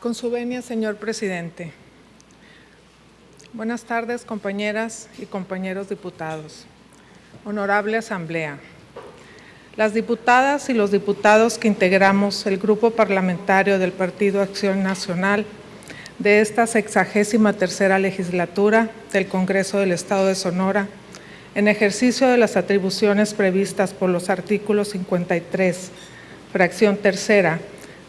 Con su venia, señor presidente. Buenas tardes, compañeras y compañeros diputados. Honorable Asamblea. Las diputadas y los diputados que integramos el Grupo Parlamentario del Partido Acción Nacional de esta 63ª legislatura del Congreso del Estado de Sonora, en ejercicio de las atribuciones previstas por los artículos 53, fracción tercera,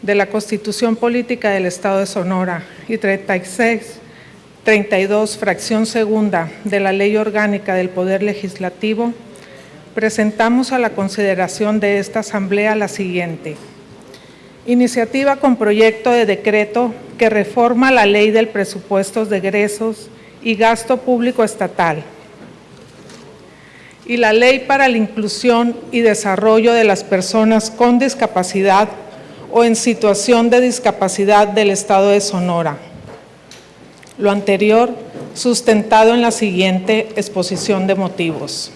de la Constitución Política del Estado de Sonora y 32, fracción segunda, de la Ley Orgánica del Poder Legislativo, presentamos a la consideración de esta Asamblea la siguiente. Iniciativa con proyecto de decreto que reforma la Ley del Presupuestos de Egresos y Gasto Público Estatal y la Ley para la Inclusión y Desarrollo de las Personas con Discapacidad o en situación de discapacidad del Estado de Sonora. Lo anterior sustentado en la siguiente exposición de motivos.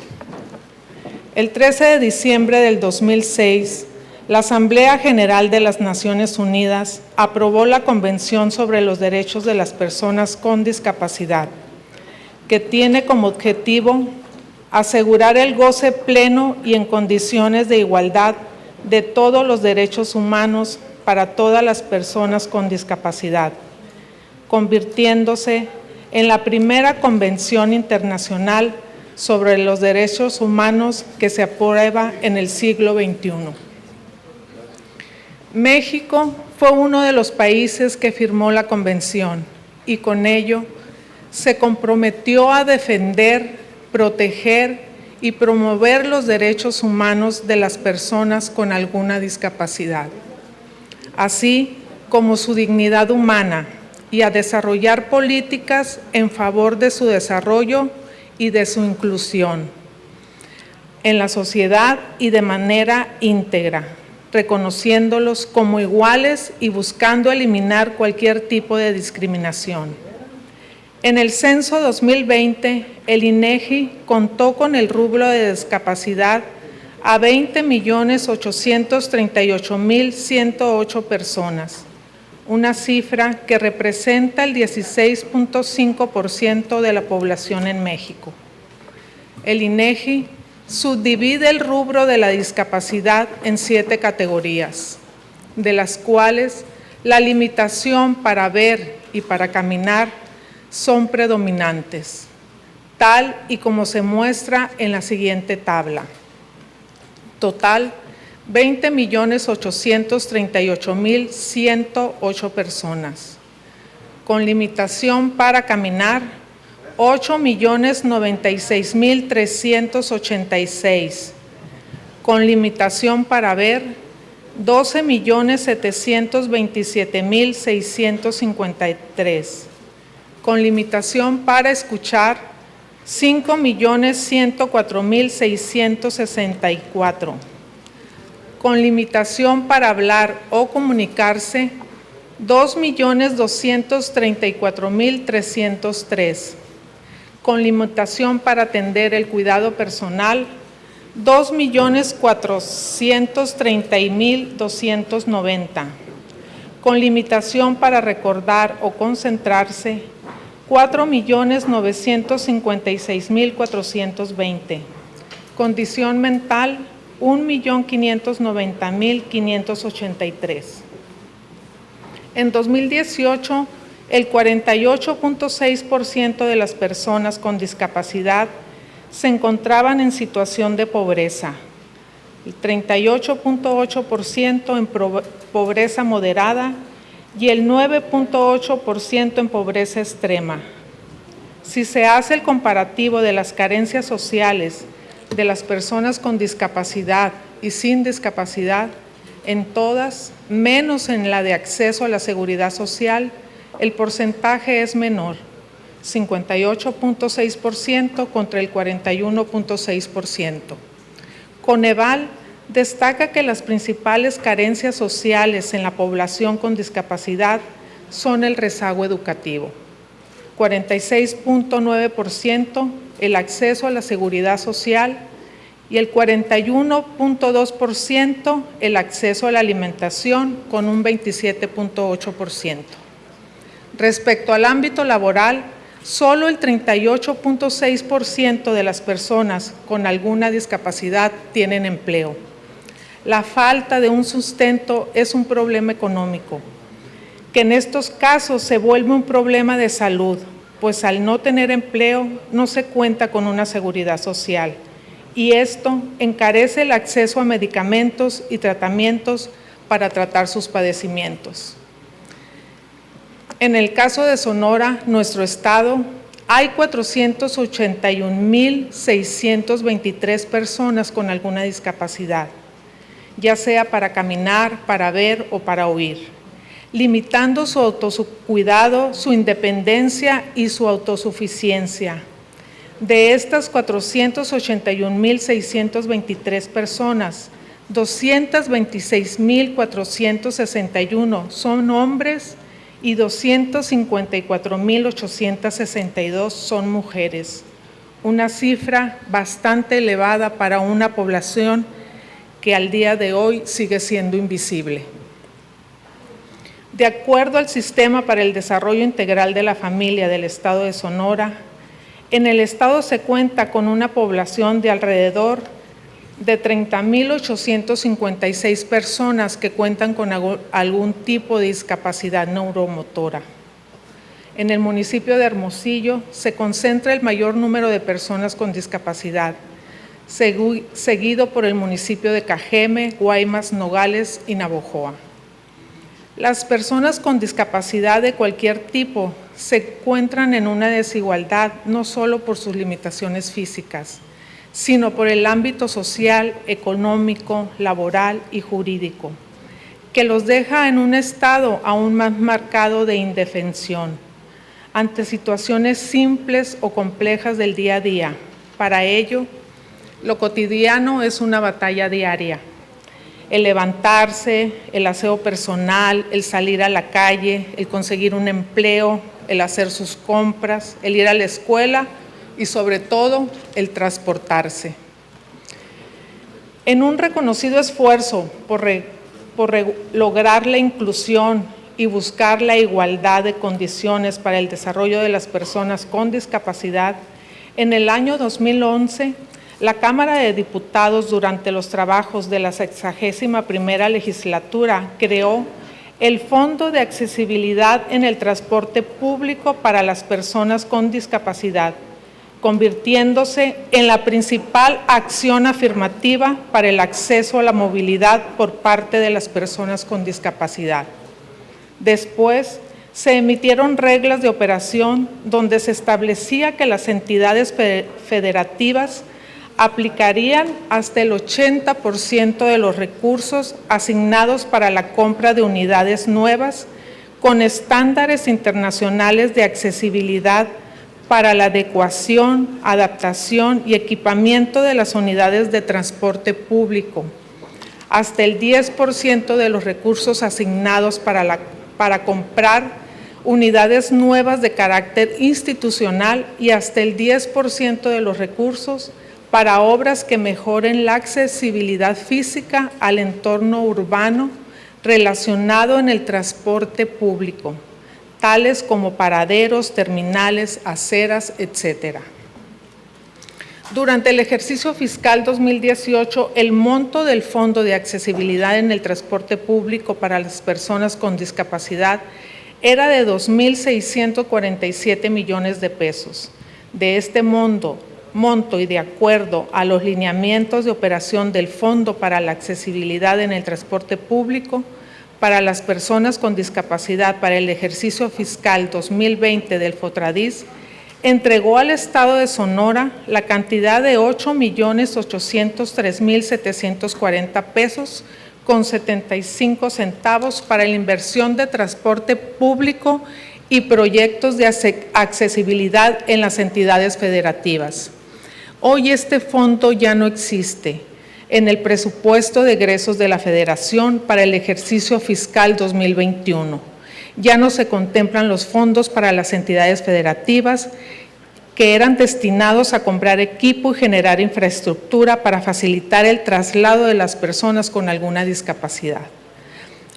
El 13 de diciembre del 2006, la Asamblea General de las Naciones Unidas aprobó la Convención sobre los Derechos de las Personas con Discapacidad, que tiene como objetivo asegurar el goce pleno y en condiciones de igualdad de todos los derechos humanos para todas las personas con discapacidad, convirtiéndose en la primera convención internacional sobre los derechos humanos que se aprueba en el siglo XXI. México fue uno de los países que firmó la convención y con ello se comprometió a defender, proteger y promover los derechos humanos de las personas con alguna discapacidad, así como su dignidad humana, y a desarrollar políticas en favor de su desarrollo y de su inclusión en la sociedad y de manera íntegra, reconociéndolos como iguales y buscando eliminar cualquier tipo de discriminación. En el censo 2020, el INEGI contó con el rubro de discapacidad a 20.838.108 personas, una cifra que representa el 16.5% de la población en México. El INEGI subdivide el rubro de la discapacidad en 7 categorías, de las cuales la limitación para ver y para caminar son predominantes, tal y como se muestra en la siguiente tabla. Total, 20.838.108 personas. Con limitación para caminar, 8.096.386. Con limitación para ver, 12.727.653. Con limitación para escuchar, 5.104.664. Con limitación para hablar o comunicarse, 2.234.303. Con limitación para atender el cuidado personal, 2.430.290. Con limitación para recordar o concentrarse, 4.956.420. Condición mental, 1.590.583. En 2018, el 48.6% de las personas con discapacidad se encontraban en situación de pobreza, el 38.8% en pobreza moderada y el 9.8% en pobreza extrema. Si se hace el comparativo de las carencias sociales de las personas con discapacidad y sin discapacidad, en todas, menos en la de acceso a la seguridad social, el porcentaje es menor, 58.6% contra el 41.6%. Coneval destaca que las principales carencias sociales en la población con discapacidad son el rezago educativo, 46.9% el acceso a la seguridad social y el 41.2% el acceso a la alimentación con un 27.8%. Respecto al ámbito laboral, solo el 38.6% de las personas con alguna discapacidad tienen empleo. La falta de un sustento es un problema económico, que en estos casos se vuelve un problema de salud, pues al no tener empleo no se cuenta con una seguridad social, y esto encarece el acceso a medicamentos y tratamientos para tratar sus padecimientos. En el caso de Sonora, nuestro estado, hay 481,623 personas con alguna discapacidad, ya sea para caminar, para ver o para oír, limitando su autocuidado, su independencia y su autosuficiencia. De estas 481,623 personas, 226,461 son hombres y 254,862 son mujeres, una cifra bastante elevada para una población que al día de hoy sigue siendo invisible. De acuerdo al Sistema para el Desarrollo Integral de la Familia del Estado de Sonora, en el estado se cuenta con una población de alrededor de 30,856 personas que cuentan con algún tipo de discapacidad neuromotora. En el municipio de Hermosillo se concentra el mayor número de personas con discapacidad, seguido por el municipio de Cajeme, Guaymas, Nogales y Navojoa. Las personas con discapacidad de cualquier tipo se encuentran en una desigualdad no solo por sus limitaciones físicas, sino por el ámbito social, económico, laboral y jurídico, que los deja en un estado aún más marcado de indefensión ante situaciones simples o complejas del día a día. Para ello, lo cotidiano es una batalla diaria. El levantarse, el aseo personal, el salir a la calle, el conseguir un empleo, el hacer sus compras, el ir a la escuela y sobre todo el transportarse. En un reconocido esfuerzo por lograr la inclusión y buscar la igualdad de condiciones para el desarrollo de las personas con discapacidad, en el año 2011, la Cámara de Diputados, durante los trabajos de la 61ª legislatura, creó el Fondo de Accesibilidad en el Transporte Público para las Personas con Discapacidad, convirtiéndose en la principal acción afirmativa para el acceso a la movilidad por parte de las personas con discapacidad. Después, se emitieron reglas de operación donde se establecía que las entidades federativas aplicarían hasta el 80% de los recursos asignados para la compra de unidades nuevas con estándares internacionales de accesibilidad para la adecuación, adaptación y equipamiento de las unidades de transporte público, hasta el 10% de los recursos asignados para comprar unidades nuevas de carácter institucional y hasta el 10% de los recursos para obras que mejoren la accesibilidad física al entorno urbano relacionado en el transporte público, tales como paraderos, terminales, aceras, etc. Durante el ejercicio fiscal 2018, el monto del Fondo de Accesibilidad en el Transporte Público para las Personas con Discapacidad era de 2,647 millones de pesos. De este monto y de acuerdo a los lineamientos de operación del Fondo para la Accesibilidad en el Transporte Público para las Personas con Discapacidad para el ejercicio fiscal 2020 del FOTRADIS, entregó al Estado de Sonora la cantidad de 8,803,740 pesos con 75 centavos para la inversión de transporte público y proyectos de accesibilidad en las entidades federativas. Hoy este fondo ya no existe en el presupuesto de egresos de la Federación para el ejercicio fiscal 2021. Ya no se contemplan los fondos para las entidades federativas que eran destinados a comprar equipo y generar infraestructura para facilitar el traslado de las personas con alguna discapacidad.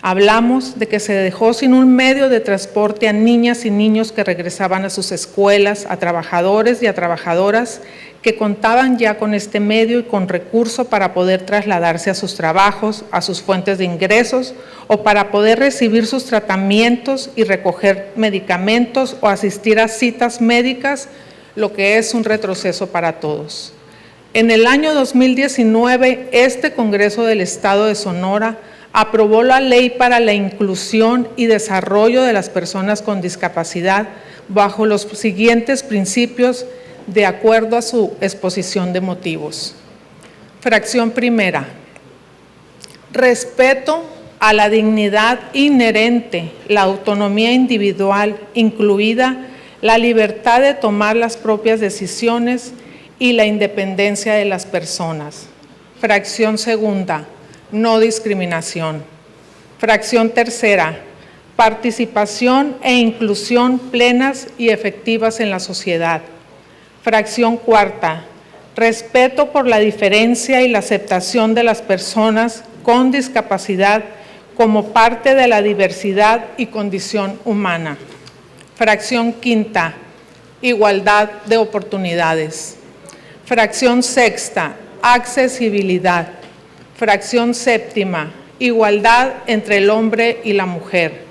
Hablamos de que se dejó sin un medio de transporte a niñas y niños que regresaban a sus escuelas, a trabajadores y a trabajadoras que contaban ya con este medio y con recurso para poder trasladarse a sus trabajos, a sus fuentes de ingresos o para poder recibir sus tratamientos y recoger medicamentos o asistir a citas médicas, lo que es un retroceso para todos. En el año 2019, este Congreso del Estado de Sonora aprobó la Ley para la Inclusión y Desarrollo de las Personas con Discapacidad bajo los siguientes principios de acuerdo a su exposición de motivos. Fracción primera. Respeto a la dignidad inherente, la autonomía individual, incluida la libertad de tomar las propias decisiones y la independencia de las personas. Fracción segunda. No discriminación. Fracción tercera. Participación e inclusión plenas y efectivas en la sociedad. Fracción cuarta. Respeto por la diferencia y la aceptación de las personas con discapacidad como parte de la diversidad y condición humana. Fracción quinta. Igualdad de oportunidades. Fracción sexta. Accesibilidad. Fracción séptima. Igualdad entre el hombre y la mujer.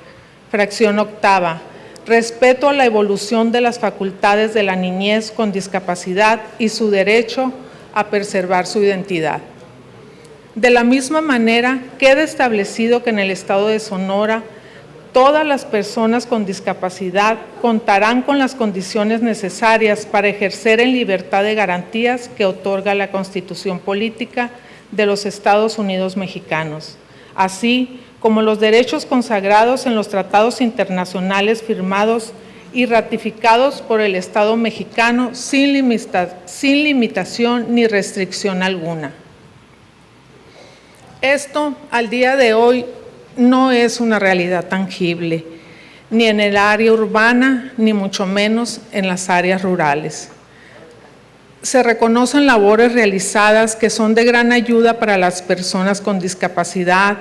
Fracción octava. Respeto a la evolución de las facultades de la niñez con discapacidad y su derecho a preservar su identidad. De la misma manera, queda establecido que en el Estado de Sonora, todas las personas con discapacidad contarán con las condiciones necesarias para ejercer en libertad de garantías que otorga la Constitución Política de los Estados Unidos Mexicanos, así como los derechos consagrados en los tratados internacionales firmados y ratificados por el Estado mexicano sin limitación ni restricción alguna. Esto, al día de hoy, no es una realidad tangible, ni en el área urbana, ni mucho menos en las áreas rurales. Se reconocen labores realizadas que son de gran ayuda para las personas con discapacidad,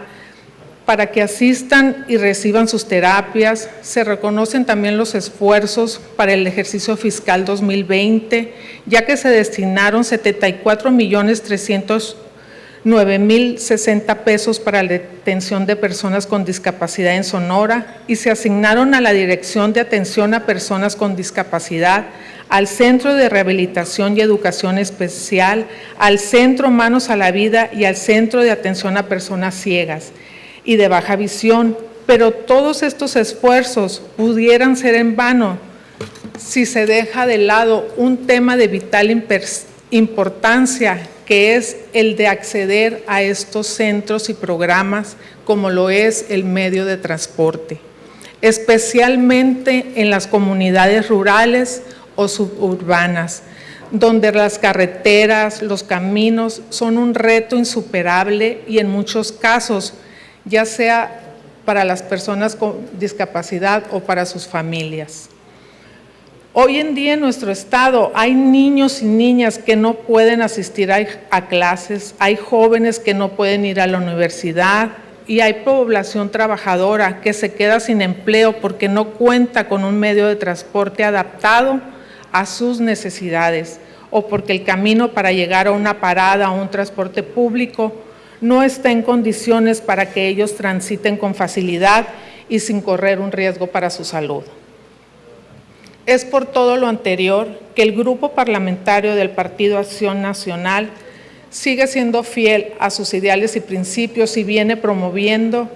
para que asistan y reciban sus terapias. Se reconocen también los esfuerzos para el ejercicio fiscal 2020, ya que se destinaron 74.309.060 pesos para la atención de personas con discapacidad en Sonora y se asignaron a la Dirección de Atención a Personas con Discapacidad, al Centro de Rehabilitación y Educación Especial, al Centro Manos a la Vida y al Centro de Atención a Personas Ciegas y de baja visión, pero todos estos esfuerzos pudieran ser en vano si se deja de lado un tema de vital importancia, que es el de acceder a estos centros y programas como lo es el medio de transporte, especialmente en las comunidades rurales o suburbanas, donde las carreteras, los caminos son un reto insuperable y en muchos casos, ya sea para las personas con discapacidad o para sus familias. Hoy en día en nuestro estado hay niños y niñas que no pueden asistir a clases, hay jóvenes que no pueden ir a la universidad y hay población trabajadora que se queda sin empleo porque no cuenta con un medio de transporte adaptado a sus necesidades o porque el camino para llegar a una parada o un transporte público no está en condiciones para que ellos transiten con facilidad y sin correr un riesgo para su salud. Es por todo lo anterior que el Grupo Parlamentario del Partido Acción Nacional sigue siendo fiel a sus ideales y principios y viene promoviendo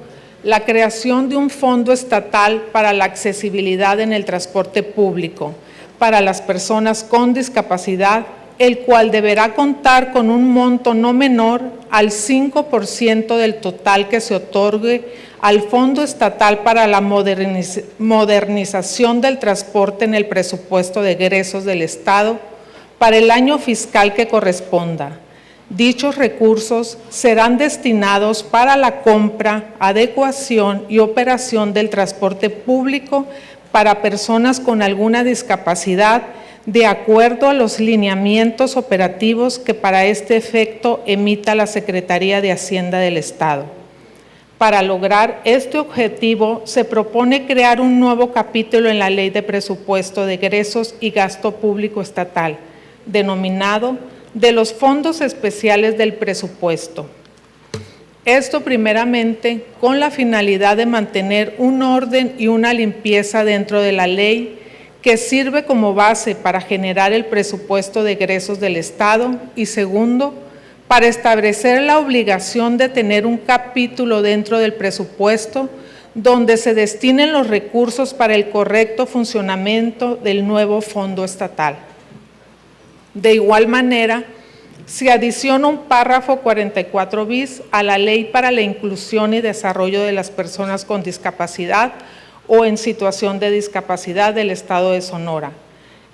la creación de un fondo estatal para la accesibilidad en el transporte público para las personas con discapacidad, el cual deberá contar con un monto no menor al 5% del total que se otorgue al Fondo Estatal para la Modernización del Transporte en el presupuesto de egresos del Estado para el año fiscal que corresponda. Dichos recursos serán destinados para la compra, adecuación y operación del transporte público para personas con alguna discapacidad, de acuerdo a los lineamientos operativos que para este efecto emita la Secretaría de Hacienda del Estado. Para lograr este objetivo, se propone crear un nuevo capítulo en la Ley de Presupuesto de Egresos y Gasto Público Estatal, denominado de los Fondos Especiales del Presupuesto. Esto primeramente con la finalidad de mantener un orden y una limpieza dentro de la ley que sirve como base para generar el presupuesto de egresos del Estado y segundo, para establecer la obligación de tener un capítulo dentro del presupuesto donde se destinen los recursos para el correcto funcionamiento del nuevo fondo estatal. De igual manera, se adiciona un párrafo 44 bis a la Ley para la Inclusión y Desarrollo de las Personas con Discapacidad o en situación de discapacidad del Estado de Sonora,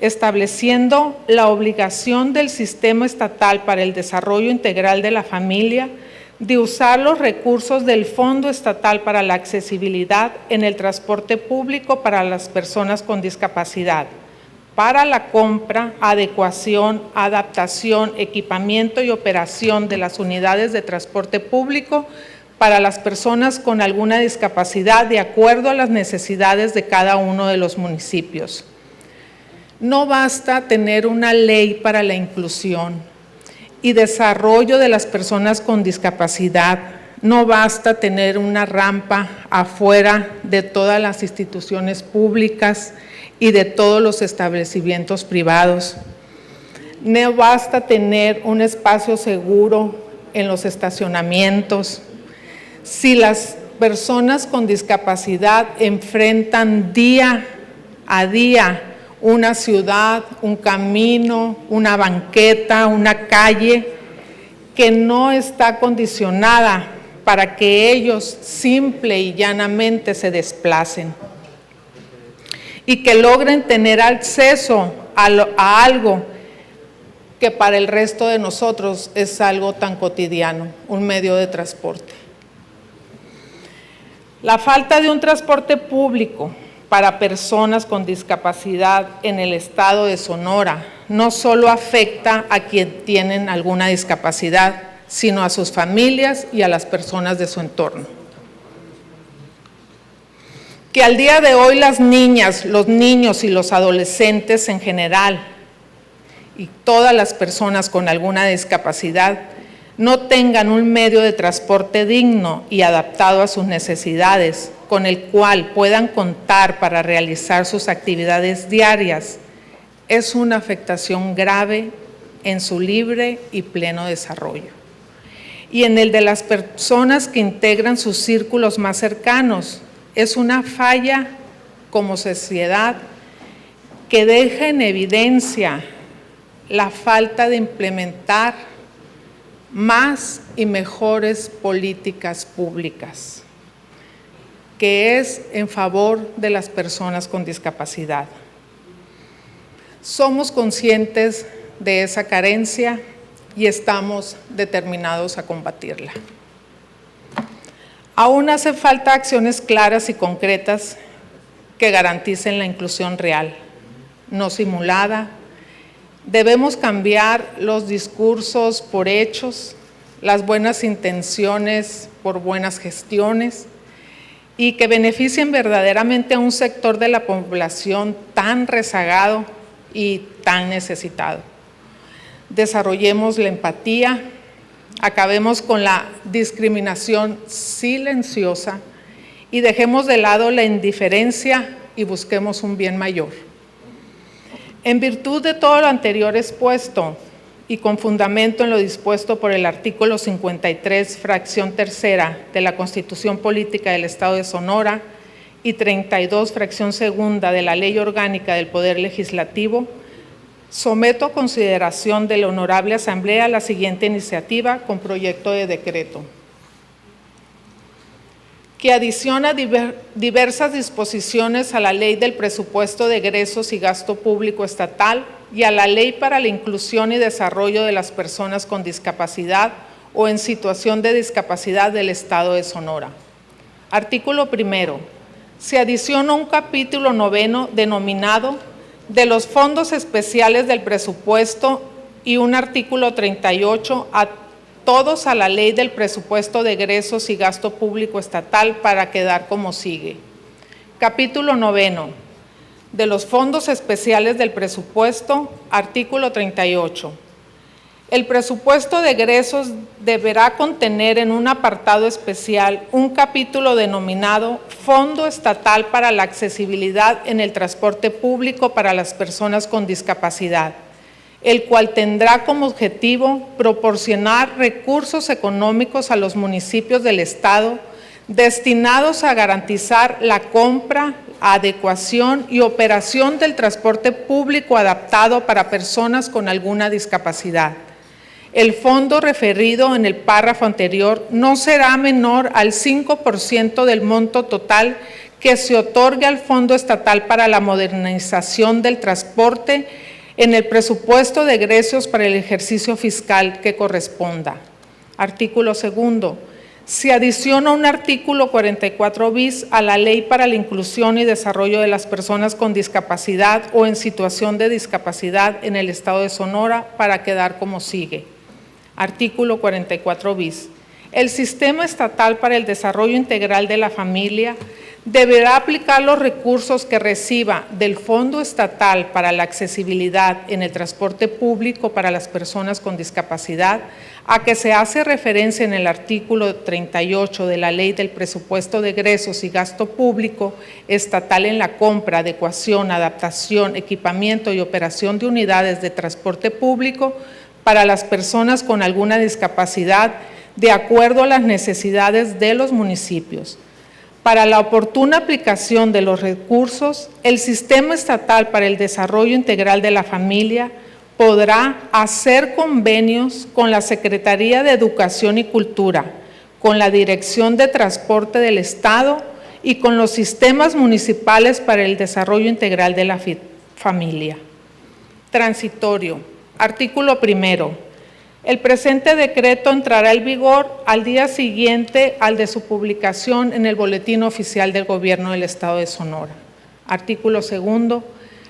estableciendo la obligación del Sistema Estatal para el Desarrollo Integral de la Familia de usar los recursos del Fondo Estatal para la Accesibilidad en el transporte público para las personas con discapacidad, para la compra, adecuación, adaptación, equipamiento y operación de las unidades de transporte público para las personas con alguna discapacidad de acuerdo a las necesidades de cada uno de los municipios. No basta tener una ley para la inclusión y desarrollo de las personas con discapacidad. No basta tener una rampa afuera de todas las instituciones públicas y de todos los establecimientos privados. No basta tener un espacio seguro en los estacionamientos. Si las personas con discapacidad enfrentan día a día una ciudad, un camino, una banqueta, una calle que no está condicionada para que ellos simple y llanamente se desplacen y que logren tener acceso a algo que para el resto de nosotros es algo tan cotidiano, un medio de transporte. La falta de un transporte público para personas con discapacidad en el estado de Sonora no solo afecta a quienes tienen alguna discapacidad, sino a sus familias y a las personas de su entorno. Que al día de hoy las niñas, los niños y los adolescentes en general y todas las personas con alguna discapacidad no tengan un medio de transporte digno y adaptado a sus necesidades, con el cual puedan contar para realizar sus actividades diarias, es una afectación grave en su libre y pleno desarrollo. Y en el de las personas que integran sus círculos más cercanos, es una falla como sociedad que deja en evidencia la falta de implementar más y mejores políticas públicas, que es en favor de las personas con discapacidad. Somos conscientes de esa carencia y estamos determinados a combatirla. Aún hace falta acciones claras y concretas que garanticen la inclusión real, no simulada. Debemos cambiar los discursos por hechos, las buenas intenciones por buenas gestiones y que beneficien verdaderamente a un sector de la población tan rezagado y tan necesitado. Desarrollemos la empatía, acabemos con la discriminación silenciosa y dejemos de lado la indiferencia y busquemos un bien mayor. En virtud de todo lo anterior expuesto y con fundamento en lo dispuesto por el artículo 53, fracción tercera de la Constitución Política del Estado de Sonora y 32, fracción segunda de la Ley Orgánica del Poder Legislativo, someto a consideración de la Honorable Asamblea la siguiente iniciativa con proyecto de decreto, que adiciona diversas disposiciones a la Ley del Presupuesto de Egresos y Gasto Público Estatal y a la Ley para la Inclusión y Desarrollo de las Personas con Discapacidad o en situación de discapacidad del Estado de Sonora. Artículo primero. Se adiciona un capítulo noveno denominado de los fondos especiales del presupuesto y un artículo 38 todos a la Ley del Presupuesto de Egresos y Gasto Público Estatal para quedar como sigue. Capítulo 9. De los fondos especiales del presupuesto, artículo 38. El presupuesto de egresos deberá contener en un apartado especial un capítulo denominado Fondo Estatal para la Accesibilidad en el Transporte Público para las Personas con Discapacidad, el cual tendrá como objetivo proporcionar recursos económicos a los municipios del Estado destinados a garantizar la compra, adecuación y operación del transporte público adaptado para personas con alguna discapacidad. El fondo referido en el párrafo anterior no será menor al 5% del monto total que se otorgue al Fondo Estatal para la Modernización del Transporte en el presupuesto de egresos para el ejercicio fiscal que corresponda. Artículo 2. Se adiciona un artículo 44 bis a la Ley para la Inclusión y Desarrollo de las Personas con Discapacidad o en situación de discapacidad en el Estado de Sonora para quedar como sigue. Artículo 44 bis. El Sistema Estatal para el Desarrollo Integral de la Familia deberá aplicar los recursos que reciba del Fondo Estatal para la Accesibilidad en el Transporte Público para las Personas con Discapacidad, a que se hace referencia en el artículo 38 de la Ley del Presupuesto de Egresos y Gasto Público Estatal en la compra, adecuación, adaptación, equipamiento y operación de unidades de transporte público para las personas con alguna discapacidad, de acuerdo a las necesidades de los municipios. Para la oportuna aplicación de los recursos, el Sistema Estatal para el Desarrollo Integral de la Familia podrá hacer convenios con la Secretaría de Educación y Cultura, con la Dirección de Transporte del Estado y con los sistemas municipales para el desarrollo integral de la familia. Transitorio. Artículo 1. El presente decreto entrará en vigor al día siguiente al de su publicación en el Boletín Oficial del Gobierno del Estado de Sonora. Artículo 2.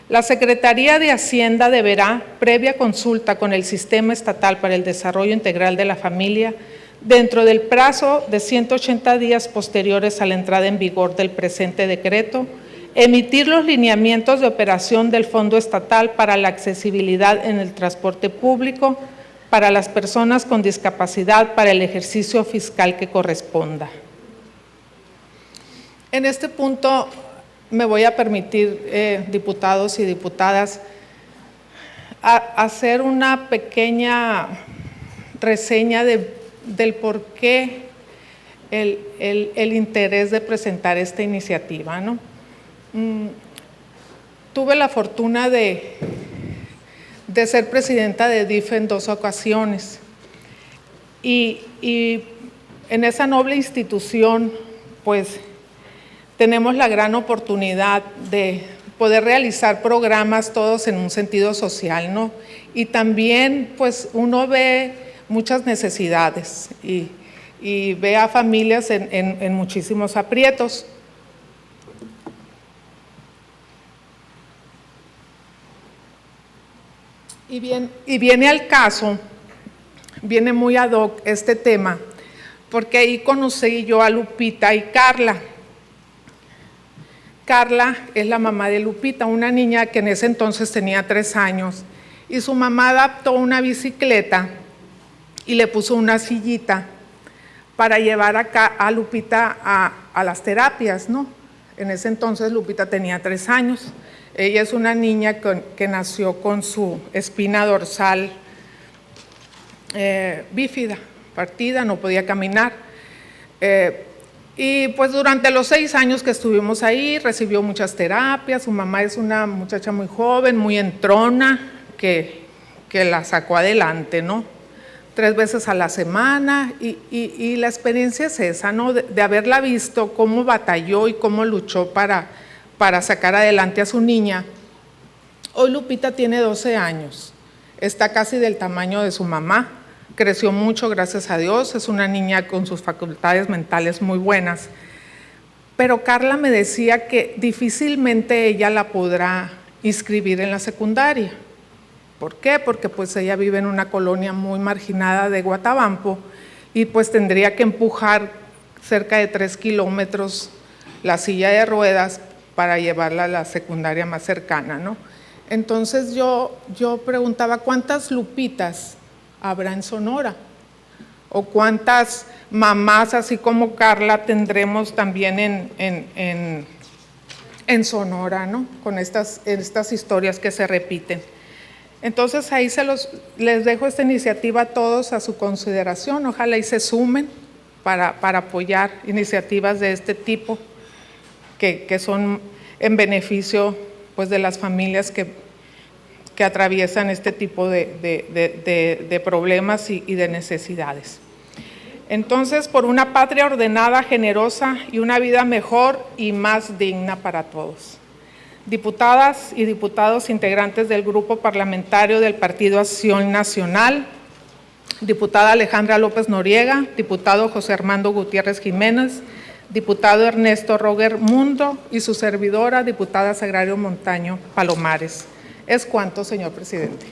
La Secretaría de Hacienda deberá, previa consulta con el Sistema Estatal para el Desarrollo Integral de la Familia, dentro del plazo de 180 días posteriores a la entrada en vigor del presente decreto, emitir los lineamientos de operación del Fondo Estatal para la Accesibilidad en el Transporte Público para las personas con discapacidad para el ejercicio fiscal que corresponda. En este punto me voy a permitir, diputados y diputadas, hacer una pequeña reseña del por qué el interés de presentar esta iniciativa, ¿no? Tuve la fortuna de ser presidenta de DIF en 2 ocasiones y en esa noble institución pues tenemos la gran oportunidad de poder realizar programas todos en un sentido social, ¿no? Y también pues uno ve muchas necesidades y ve a familias en muchísimos aprietos. Y viene al caso, viene muy ad hoc este tema, porque ahí conocí yo a Lupita y Carla. Carla es la mamá de Lupita, una niña que en ese entonces tenía 3 años, y su mamá adaptó una bicicleta y le puso una sillita para llevar acá a Lupita a las terapias, ¿no? En ese entonces Lupita tenía 3 años. Ella es una niña que nació con su espina dorsal bífida, partida, no podía caminar. Y pues durante los 6 años que estuvimos ahí, recibió muchas terapias. Su mamá es una muchacha muy joven, muy entrona, que la sacó adelante, ¿no? 3 veces a la semana, y la experiencia es esa, ¿no? De haberla visto cómo batalló y cómo luchó para sacar adelante a su niña. Hoy Lupita tiene 12 años, está casi del tamaño de su mamá, creció mucho, gracias a Dios, es una niña con sus facultades mentales muy buenas. Pero Carla me decía que difícilmente ella la podrá inscribir en la secundaria. ¿Por qué? Porque pues ella vive en una colonia muy marginada de Guatabampo y pues tendría que empujar cerca de 3 kilómetros la silla de ruedas para llevarla a la secundaria más cercana, ¿no? Entonces yo preguntaba, ¿cuántas Lupitas habrá en Sonora? ¿O cuántas mamás, así como Carla, tendremos también en Sonora, ¿no? Con estas historias que se repiten. Entonces ahí les dejo esta iniciativa a todos a su consideración. Ojalá y se sumen para apoyar iniciativas de este tipo que son en beneficio pues, de las familias que atraviesan este tipo de problemas y de necesidades. Entonces, por una patria ordenada, generosa y una vida mejor y más digna para todos. Diputadas y diputados integrantes del Grupo Parlamentario del Partido Acción Nacional, diputada Alejandra López Noriega, diputado José Armando Gutiérrez Jiménez, diputado Ernesto Roger Mundo y su servidora, diputada Sagrario Montaño Palomares. Es cuanto, señor presidente.